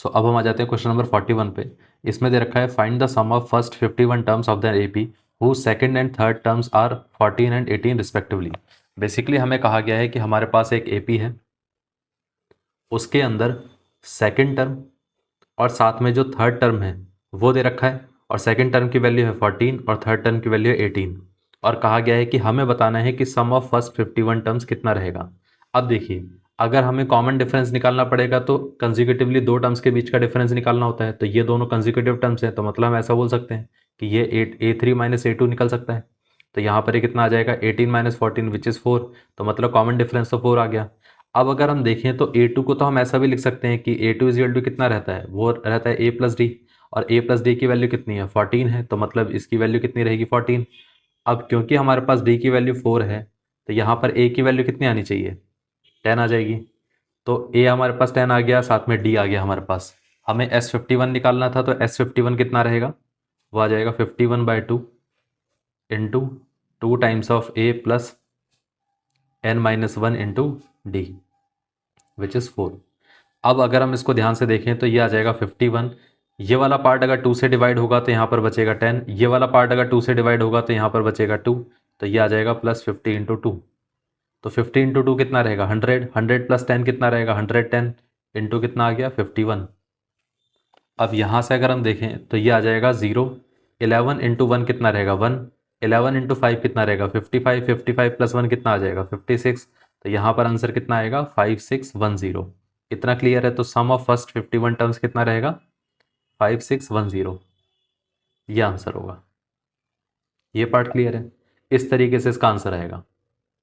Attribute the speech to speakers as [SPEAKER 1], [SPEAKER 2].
[SPEAKER 1] सो अब हम आ जाते हैं क्वेश्चन नंबर 41 पे। इसमें दे रखा है find the sum of first 51 terms of the AP who second and third terms are 14 and 18 respectively. Basically हमें कहा गया है कि हमारे पास एक एपी है, उसके अंदर सेकंड टर्म और साथ में जो थर्ड टर्म है वो दे रखा है, और सेकंड टर्म की वैल्यू है 14 और थर्ड टर्म की वैल्यू है 18, और कहा गया है कि हमें बताना है कि सम ऑफ फर्स्ट 51 टर्म्स कितना रहेगा। अब देखिए, अगर हमें कॉमन डिफरेंस निकालना पड़ेगा तो कंजिक्यूटिवली दो टर्म्स के बीच का डिफरेंस निकालना होता है, तो ये दोनों कंजिक्यूटिव टर्म्स हैं, तो मतलब हम ऐसा बोल सकते हैं कि ये A3 माइनस A2 निकल सकता है। तो यहाँ पर ये कितना आ जाएगा 18 माइनस 14 विच इज़ 4, तो मतलब कॉमन डिफरेंस तो 4 आ गया। अब अगर हम देखें तो A2 को तो हम ऐसा भी लिख सकते हैं कि A2 इजिकल टू कितना रहता है, वो रहता है A प्लस डी, और A प्लस डी की वैल्यू कितनी है 14 है, तो मतलब इसकी वैल्यू कितनी रहेगी 14। अब क्योंकि हमारे पास D की वैल्यू 4 है तो यहाँ पर A की वैल्यू कितनी आनी चाहिए 10 आ जाएगी। तो A हमारे पास 10 आ गया, साथ में D आ गया हमारे पास। हमें S51 निकालना था, तो S51 कितना रहेगा, वो आ जाएगा 51/2 into 2 times of A plus n-1 into D which is 4। अब अगर हम इसको ध्यान से देखें तो ये आ जाएगा 51, ये वाला पार्ट अगर 2 से डिवाइड होगा तो यहाँ पर बचेगा 10, ये वाला पार्ट अगर 2 से डिवाइड होगा तो यहाँ पर बचेगा 2, तो ये आ जाएगा प्लस 50 इंटू 2। तो 50 इंटू 2 कितना रहेगा 100, 100 प्लस 10 कितना रहेगा 110 इंटू कितना आ गया 51। अब यहाँ से अगर हम देखें तो ये आ जाएगा 0, 11 इंटू 1 कितना रहेगा 1, 11 इंटू 5 कितना रहेगा 55, 55 प्लस 1 कितना आ जाएगा 56, तो यहाँ पर आंसर कितना आएगा 5610। इतना क्लियर है। तो सम ऑफ फर्स्ट 51 टर्म्स कितना रहेगा 5610, ये आंसर होगा। ये पार्ट क्लियर है, इस तरीके से इसका आंसर आएगा।